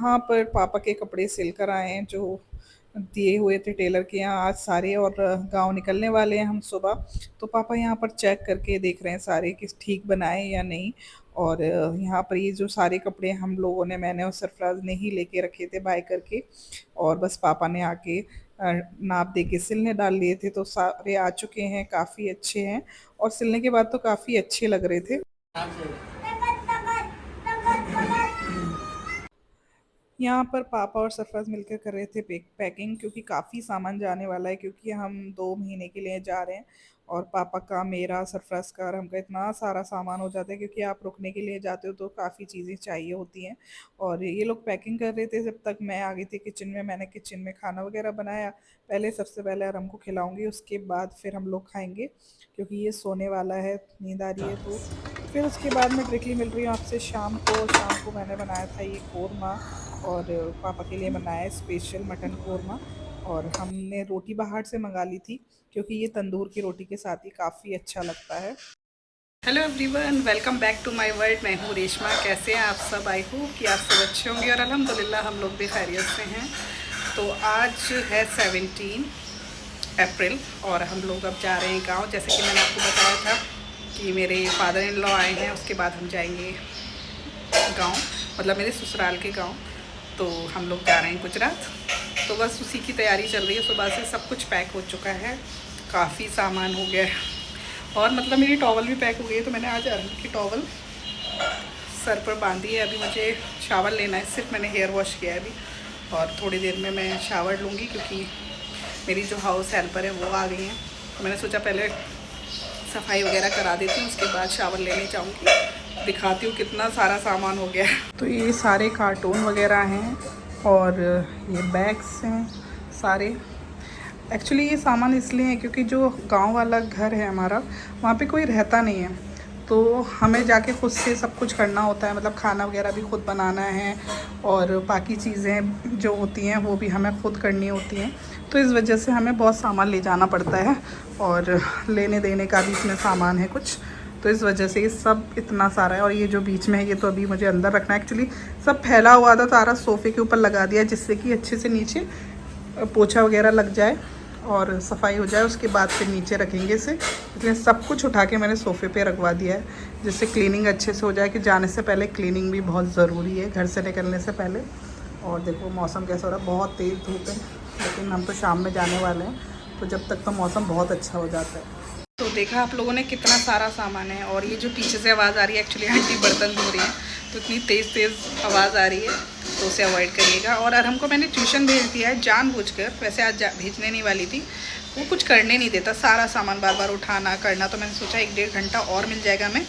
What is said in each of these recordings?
यहाँ पर पापा के कपड़े सिल कर आए हैं जो दिए हुए थे टेलर के यहाँ आज सारे, और गांव निकलने वाले हैं हम सुबह। तो पापा यहाँ पर चेक करके देख रहे हैं सारे कि ठीक बनाए या नहीं। और यहाँ पर ये जो सारे कपड़े हम लोगों ने, मैंने और सरफराज ने ही लेके रखे थे बाय करके, और बस पापा ने आके नाप दे के सिलने डाल लिए थे। तो सारे आ चुके हैं, काफ़ी अच्छे हैं, और सिलने के बाद तो काफ़ी अच्छे लग रहे थे। यहाँ पर पापा और सरफराज मिलकर कर रहे थे पैकिंग, क्योंकि काफ़ी सामान जाने वाला है, क्योंकि हम 2 महीने के लिए जा रहे हैं। और पापा का, मेरा, सरफराज का और हमका इतना सारा सामान हो जाता है, क्योंकि आप रुकने के लिए जाते हो तो काफ़ी चीज़ें चाहिए होती हैं। और ये लोग पैकिंग कर रहे थे, जब तक मैं आ गई थी किचन में। मैंने किचन में खाना वगैरह बनाया। पहले, सबसे पहले आराम को खिलाऊंगी, उसके बाद फिर हम लोग खाएंगे, क्योंकि ये सोने वाला है, नींद आ रही है। तो फिर उसके बाद मैं डायरेक्टली मिल रही हूँ आपसे शाम को मैंने बनाया था ये कोरमा, और पापा के लिए बनाया है स्पेशल मटन कोरमा। और हमने रोटी बाहर से मंगा ली थी, क्योंकि ये तंदूर की रोटी के साथ ही काफ़ी अच्छा लगता है। Hello everyone, welcome back to my world. मैं हूँ रेशमा। कैसे हैं आप सब? आई होप कि आप सब अच्छे होंगे, और अल्हम्दुलिल्लाह हम लोग भी खैरियत से हैं। तो आज है 17 अप्रैल, और हम लोग अब जा रहे हैं गांव। जैसे कि मैंने आपको बताया था कि मेरे फादर इन लॉ आए हैं, उसके बाद हम जाएंगे गांव, मतलब मेरे ससुराल के गांव। तो हम लोग जा रहे हैं गुजरात। तो बस उसी की तैयारी चल रही है। सुबह से सब कुछ पैक हो चुका है, काफ़ी सामान हो गया है, और मतलब मेरी टॉवल भी पैक हो गई है। तो मैंने आज अरहर की टॉवल सर पर बांधी है। अभी मुझे शावर लेना है, सिर्फ मैंने हेयर वॉश किया है अभी, और थोड़ी देर में मैं शावर लूँगी, क्योंकि मेरी जो हाउस हेल्पर है वो आ गई हैं। तो मैंने सोचा पहले सफाई वगैरह करा देती हूँ, उसके बाद शावर लेने जाऊँगी। दिखाती हूँ कितना सारा सामान हो गया है। तो ये सारे कार्टून वगैरह हैं, और ये बैग्स हैं सारे। एक्चुअली ये सामान इसलिए है क्योंकि जो गांव वाला घर है हमारा, वहाँ पे कोई रहता नहीं है। तो हमें जाके खुद से सब कुछ करना होता है, मतलब खाना वगैरह भी खुद बनाना है, और बाकी चीज़ें जो होती हैं वो भी हमें खुद करनी होती हैं। तो इस वजह से हमें बहुत सामान ले जाना पड़ता है, और लेने देने का भी इसमें सामान है कुछ। तो इस वजह से ये सब इतना सारा है। और ये जो बीच में है, ये तो अभी मुझे अंदर रखना है। एक्चुअली सब फैला हुआ था, सारा सोफ़े के ऊपर लगा दिया, जिससे कि अच्छे से नीचे पोछा वगैरह लग जाए और सफाई हो जाए। उसके बाद फिर नीचे रखेंगे इसे, इसलिए सब कुछ उठा के मैंने सोफ़े पे रखवा दिया है, जिससे क्लीनिंग अच्छे से हो जाए। कि जाने से पहले क्लीनिंग भी बहुत ज़रूरी है, घर से निकलने से पहले। और देखो मौसम कैसा हो रहा है, बहुत तेज़ धूप है, लेकिन हम तो शाम में जाने वाले हैं, तो जब तक तो मौसम बहुत अच्छा हो जाता है। तो देखा आप लोगों ने कितना सारा सामान है। और ये जो पीछे से आवाज़ आ रही है, एक्चुअली आंटी बर्तन धो रही है, तो इतनी तेज़ तेज़ आवाज़ आ रही है, तो उसे अवॉइड करिएगा। और अरहम को मैंने ट्यूशन भेज दिया है जानबूझकर, वैसे आज भेजने नहीं वाली थी। वो कुछ करने नहीं देता, सारा सामान बार बार उठाना करना। तो मैंने सोचा 1-1.5 घंटा और मिल जाएगा हमें,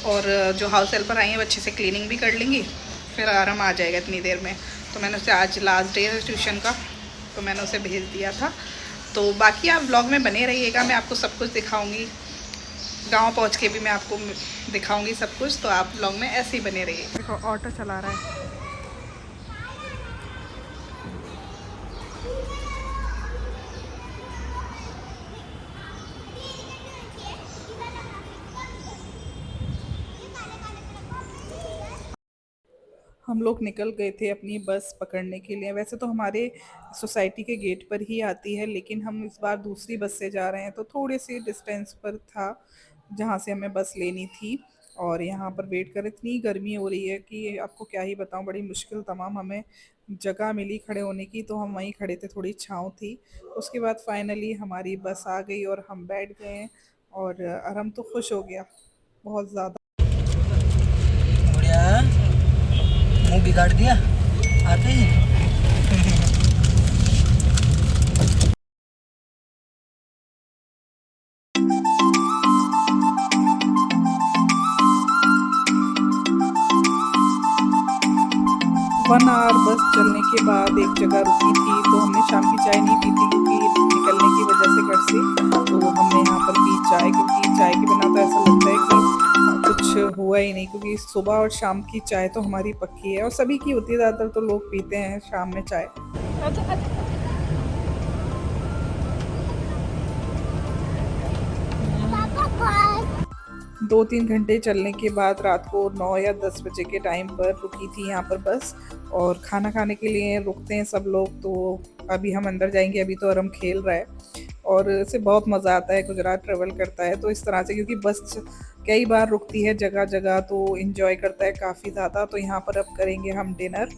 और जो हाउस हेल्पर आई हैं वो अच्छे से क्लीनिंग भी कर लेंगी, फिर आराम आ जाएगा इतनी देर में। तो मैंने उसे, आज लास्ट डे है ट्यूशन का, तो मैंने उसे भेज दिया था। तो बाकी आप ब्लॉग में बने रहिएगा, मैं आपको सब कुछ दिखाऊंगी। गांव पहुंच के भी मैं आपको दिखाऊंगी सब कुछ, तो आप ब्लॉग में ऐसे ही बने रहिए। देखो ऑटो चला रहा है। हम लोग निकल गए थे अपनी बस पकड़ने के लिए। वैसे तो हमारे सोसाइटी के गेट पर ही आती है, लेकिन हम इस बार दूसरी बस से जा रहे हैं, तो थोड़े से डिस्टेंस पर था जहाँ से हमें बस लेनी थी। और यहाँ पर वेट कर, इतनी गर्मी हो रही है कि आपको क्या ही बताऊँ, बड़ी मुश्किल तमाम हमें जगह मिली खड़े होने की, तो हम वहीं खड़े थे, थोड़ी छाँव थी। उसके बाद फाइनली हमारी बस आ गई और हम बैठ गए, और हम तो खुश हो गया बहुत ज़्यादा। बढ़िया, मुंह बिगाड़ दिया आते ही। 1 आवर बस चलने के बाद एक जगह रुकी थी, तो हमने शाम की चाय नहीं पी थी, क्योंकि निकलने की वजह से घर से। तो हमने यहाँ पर पी चाय, क्योंकि चाय के बिना तो ऐसा लगता है कि कुछ हुआ ही नहीं, क्योंकि सुबह और शाम की चाय तो हमारी पक्की है, और सभी की होती है, ज़्यादातर तो लोग पीते हैं शाम में चाय। 2-3 घंटे चलने के बाद रात को 9 या 10 बजे के टाइम पर रुकी थी यहाँ पर बस। और खाना खाने के लिए रुकते हैं सब लोग। तो अभी हम अंदर जाएंगे। अभी तो अरम खेल रहा है और इसे बहुत मज़ा आता है गुजरात ट्रेवल करता है तो इस तरह से, क्योंकि बस कई बार रुकती है जगह जगह, तो इन्जॉय करता है काफ़ी ज़्यादा। तो यहाँ पर अब करेंगे हम डिनर।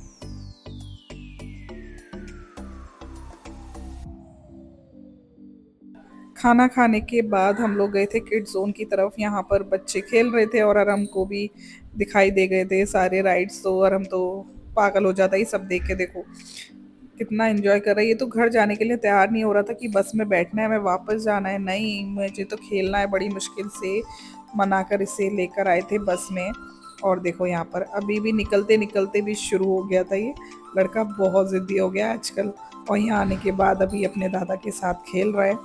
खाना खाने के बाद हम लोग गए थे किड्स जोन की तरफ। यहाँ पर बच्चे खेल रहे थे और अरम को भी दिखाई दे गए थे सारे राइड्स। तो अरम तो पागल हो जाता है सब देख के। देखो कितना एंजॉय कर रहा है। ये तो घर जाने के लिए तैयार नहीं हो रहा था कि बस में बैठना है, मैं वापस जाना है। नहीं, मुझे तो खेलना है। बड़ी मुश्किल से मनाकर इसे लेकर आए थे बस में। और देखो यहाँ पर अभी भी निकलते निकलते भी शुरू हो गया था। ये लड़का बहुत ज़िद्दी हो गया आजकल। और यहाँ आने के बाद अभी अपने दादा के साथ खेल रहा है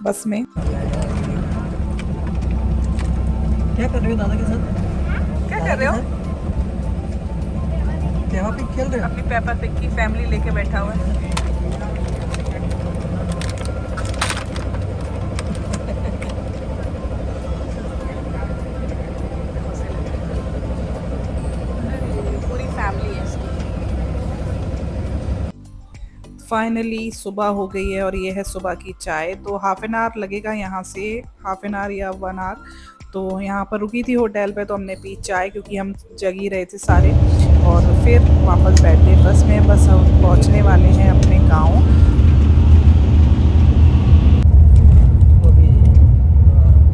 बस में। क्या कर रहे हो दादा के साथ? क्या कर रहे हो? पेपा पिग खेल रहे हो? अपनी पेपा पिग की फैमिली लेके बैठा हुआ है। पूरी फैमिली है इसकी। फाइनली सुबह हो गई है और ये है सुबह की चाय। तो हाफ एन आवर लगेगा यहाँ से, हाफ एन आवर या 1 आवर। तो यहाँ पर रुकी थी होटल पे तो हमने पी चाय, क्योंकि हम जग ही रहे थे सारे। और फिर वापस बैठे बस में। बस हम पहुँचने वाले हैं अपने गाँव।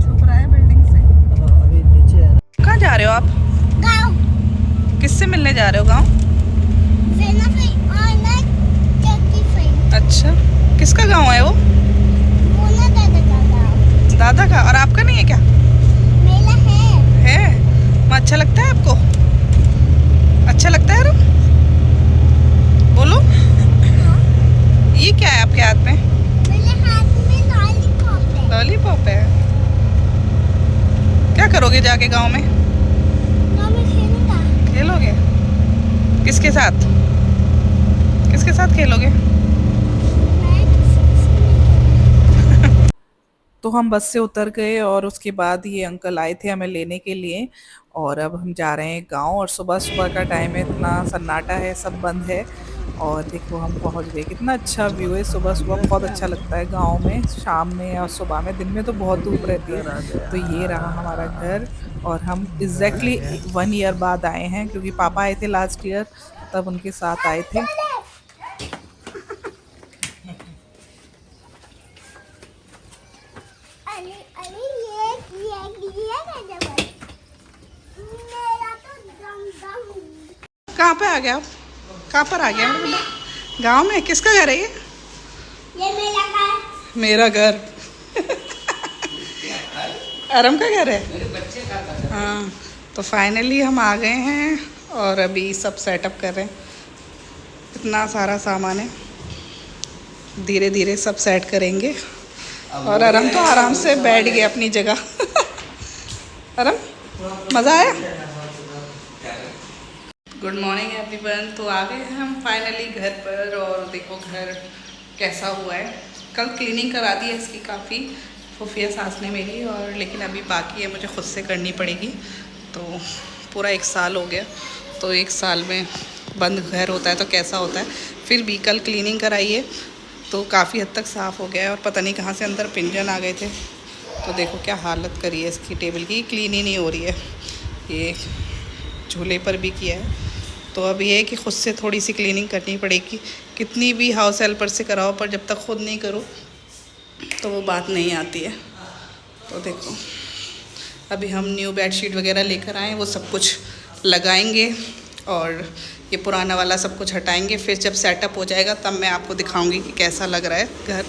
छुप रहा है बिल्डिंग से। अभी नीचे है। कहाँ जा रहे हो आप? गाँव। किससे मिलने जा रहे हो गाँव? अच्छा, किसका गाँव है वो? दादा का गाँव। दादा का। और आपका नहीं है क्या? मेला है। वहाँ अच्छा लगता है आपको? अच्छा लगता है? बोलो। ये क्या है आपके हाथ में? मेरे हाथ में लॉलीपॉप है। लॉलीपॉप है। क्या करोगे जाके गांव में? गाँव में खेलूंगा। खेलोगे? किसके साथ? किसके साथ खेलोगे? तो हम बस से उतर गए और उसके बाद ये अंकल आए थे हमें लेने के लिए। और अब हम जा रहे हैं गांव। और सुबह सुबह का टाइम है, इतना सन्नाटा है, सब बंद है। और देखो हम पहुंच गए। कितना अच्छा व्यू है सुबह सुबह। बहुत अच्छा लगता है गांव में, शाम में और सुबह में। दिन में तो बहुत धूप रहती है। तो ये रहा हमारा घर। और हम एग्जैक्टली 1 ईयर बाद आए हैं, क्योंकि पापा आए थे लास्ट ईयर, तब उनके साथ आए थे। कहाँ पे आ गया आप? कहाँ पर आ गया? गांव में। किसका घर है ये? मेरा घर। मेरा घर। अरम का घर है। हाँ, तो फाइनली हम आ गए हैं और अभी सब सेटअप कर रहे हैं। इतना सारा सामान है, धीरे धीरे सब सेट करेंगे। और अरम तो आराम से बैठ गया अपनी जगह। अरम, मज़ा आया? Good morning everyone. तो आ गए हैं हम फाइनली घर पर। और देखो घर कैसा हुआ है। कल क्लीनिंग करा दी है इसकी काफ़ी, फुफिया सास ने मेरी। और लेकिन अभी बाकी है, मुझे खुद से करनी पड़ेगी। तो पूरा 1 साल हो गया। तो 1 साल में बंद घर होता है तो कैसा होता है। फिर भी कल क्लीनिंग कराई है तो काफ़ी हद तक साफ़ हो गया है। और पता नहीं कहाँ से अंदर पिंजन आ गए थे। तो देखो क्या हालत करी है इसकी टेबल की। क्लीन ही नहीं हो रही है। ये झूले पर भी किया है। तो अब ये है कि ख़ुद से थोड़ी सी क्लीनिंग करनी पड़ेगी। कितनी भी हाउस हेल्पर से कराओ, पर जब तक खुद नहीं करो तो वो बात नहीं आती है। तो देखो अभी हम न्यू बेडशीट वगैरह लेकर आए, वो सब कुछ लगाएंगे। और ये पुराना वाला सब कुछ हटाएंगे। फिर जब सेटअप हो जाएगा तब मैं आपको दिखाऊंगी कि कैसा लग रहा है घर।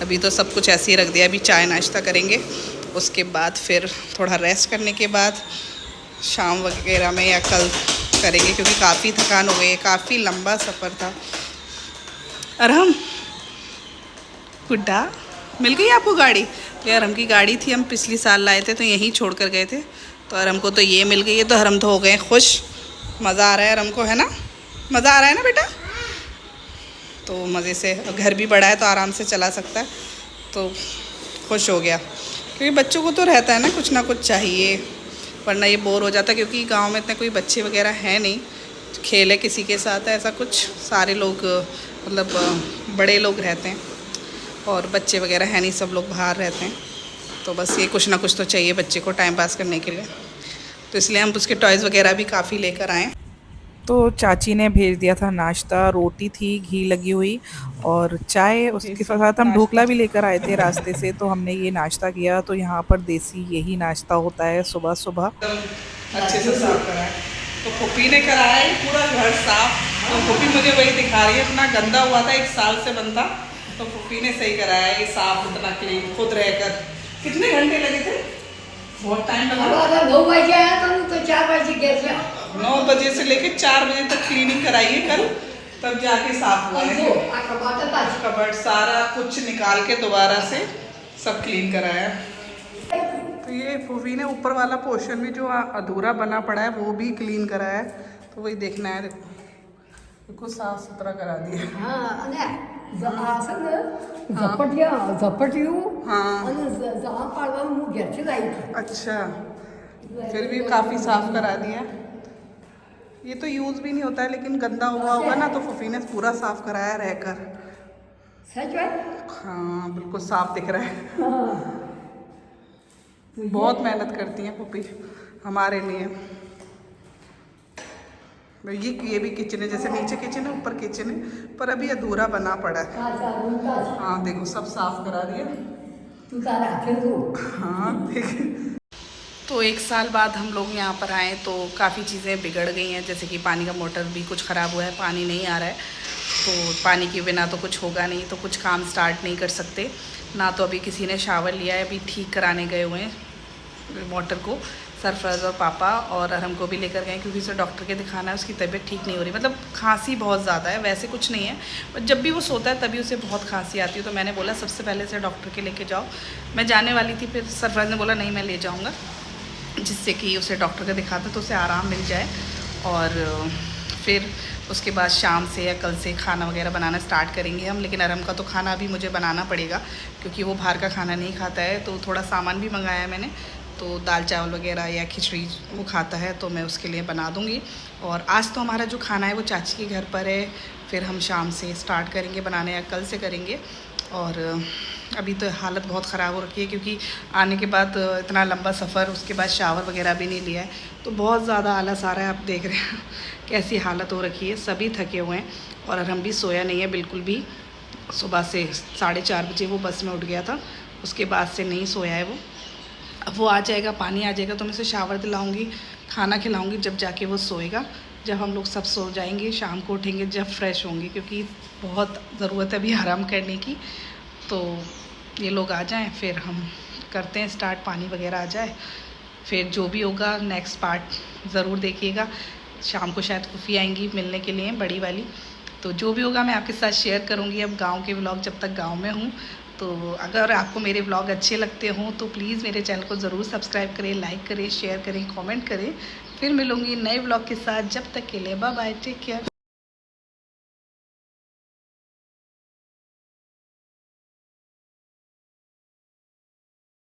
अभी तो सब कुछ ऐसे ही रख दिया। अभी चाय नाश्ता करेंगे, उसके बाद फिर थोड़ा रेस्ट करने के बाद शाम वगैरह में या कल करेंगे, क्योंकि काफ़ी थकान हो गई है। काफ़ी लंबा सफ़र था। अरहम, गुड्डा, मिल गई आपको गाड़ी? तो अरहम की गाड़ी थी, हम पिछली साल लाए थे तो यहीं छोड़ कर गए थे। तो अरहम को तो ये मिल गई है। तो अरहम तो हो गए खुश। मज़ा आ रहा है अरहम को, है ना? मज़ा आ रहा है ना बेटा? तो मज़े से, घर भी बड़ा है तो आराम से चला सकता है। तो खुश हो गया, क्योंकि बच्चों को तो रहता है ना कुछ चाहिए। वरना ये बोर हो जाता, क्योंकि गांव में इतने कोई बच्चे वगैरह हैं नहीं, खेले किसी के साथ ऐसा कुछ, सारे लोग मतलब बड़े लोग रहते हैं और बच्चे वगैरह हैं नहीं, सब लोग बाहर रहते हैं। तो बस ये कुछ ना कुछ तो चाहिए बच्चे को टाइम पास करने के लिए, तो इसलिए हम उसके टॉयज़ वगैरह भी काफ़ी लेकर आए। तो चाची ने भेज दिया था नाश्ता, रोटी थी घी लगी हुई और चाय, उसके साथ हम ढोकला भी लेकर आए थे रास्ते से, तो हमने ये नाश्ता किया। तो यहाँ पर देसी यही नाश्ता होता है सुबह सुबह। अच्छे से साफ कराए, तो पुप्पी ने कराया है पूरा घर साफ। तो पुप्पी मुझे वही दिखा रही है, इतना गंदा हुआ था, 1 साल से बनता, तो पुप्पी ने सही कराया ये साफ, इतना क्लीन खुद रहकर। कितने घंटे लगे थे? बहुत टाइम लगा। 9 बजे आया था तो 4 बजे गए। 9 बजे से लेके 4 बजे तक क्लीनिंग कराई है कल, तब जाके साफ हुआ है। कबर्ड सारा कुछ निकाल के दोबारा से सब क्लीन कराया। तो ये फूफी ने ऊपर वाला पोर्शन भी जो अधूरा बना पड़ा है वो भी क्लीन कराया है, तो वही देखना है। देखो साफ सुथरा करा दिया। अच्छा, फिर भी काफ़ी साफ करा दिया। ये तो यूज़ भी नहीं होता है, लेकिन गंदा हुआ होगा ना, तो फूफी ने पूरा साफ कराया रहकर। हाँ बिल्कुल साफ दिख रहा है। बहुत मेहनत करती हैं फूफी हमारे लिए। ये भी किचन है, जैसे नीचे किचन है ऊपर किचन है, पर अभी अधूरा बना पड़ा है। हाँ देखो सब साफ करा दिया। हाँ देख, तो 1 साल बाद हम लोग यहाँ पर आए तो काफ़ी चीज़ें बिगड़ गई हैं, जैसे कि पानी का मोटर भी कुछ ख़राब हुआ है, पानी नहीं आ रहा है। तो पानी के बिना तो कुछ होगा नहीं, तो कुछ काम स्टार्ट नहीं कर सकते ना। तो अभी किसी ने शावर लिया है, अभी ठीक कराने गए हुए हैं मोटर को, सरफराज और पापा, और हमको भी लेकर गए क्योंकि उसे डॉक्टर के दिखाना है, उसकी तबीयत ठीक नहीं हो रही, मतलब खांसी बहुत ज़्यादा है, वैसे कुछ नहीं है, पर जब भी वो सोता है तभी उसे बहुत खांसी आती है। तो मैंने बोला सबसे पहले इसे डॉक्टर के लेके जाओ। मैं जाने वाली थी, फिर सरफराज ने बोला नहीं मैं ले जाऊँगा, जिससे कि उसे डॉक्टर को दिखाते तो उसे आराम मिल जाए। और फिर उसके बाद शाम से या कल से खाना वगैरह बनाना स्टार्ट करेंगे हम। लेकिन अरम का तो खाना अभी मुझे बनाना पड़ेगा, क्योंकि वो बाहर का खाना नहीं खाता है। तो थोड़ा सामान भी मंगाया है मैंने, तो दाल चावल वगैरह या खिचड़ी वो खाता है, तो मैं उसके लिए बना दूँगी। और आज तो हमारा जो खाना है वो चाची के घर पर है, फिर हम शाम से स्टार्ट करेंगे बनाने या कल से करेंगे। और अभी तो हालत बहुत ख़राब हो रखी है, क्योंकि आने के बाद इतना लंबा सफ़र, उसके बाद शावर वगैरह भी नहीं लिया है, तो बहुत ज़्यादा आलस आ रहा है। आप देख रहे हैं कैसी हालत हो रखी है, सभी थके हुए हैं। और हम भी सोया नहीं है बिल्कुल भी, सुबह से 4:30 बजे वो बस में उठ गया था, उसके बाद से नहीं सोया है वो। अब वो आ जाएगा, पानी आ जाएगा, तो मैं उसे शावर दिलाऊँगी, खाना खिलाऊँगी, जब जाके वो सोएगा। जब हम लोग सब सो जाएंगे, शाम को उठेंगे जब फ्रेश होंगे, क्योंकि बहुत ज़रूरत है अभी आराम करने की। तो ये लोग आ जाएं, फिर हम करते हैं स्टार्ट, पानी वगैरह आ जाए, फिर जो भी होगा नेक्स्ट पार्ट ज़रूर देखिएगा। शाम को शायद फूफी आएंगी मिलने के लिए, बड़ी वाली, तो जो भी होगा मैं आपके साथ शेयर करूँगी। अब गांव के व्लॉग जब तक गांव में हूँ, तो अगर आपको मेरे व्लॉग अच्छे लगते हों तो प्लीज़ मेरे चैनल को ज़रूर सब्सक्राइब करें, लाइक करें, शेयर करें, कमेंट करें। फिर मिलूँगी नए व्लॉग के साथ, जब तक के लिए बाय बाय, टेक केयर।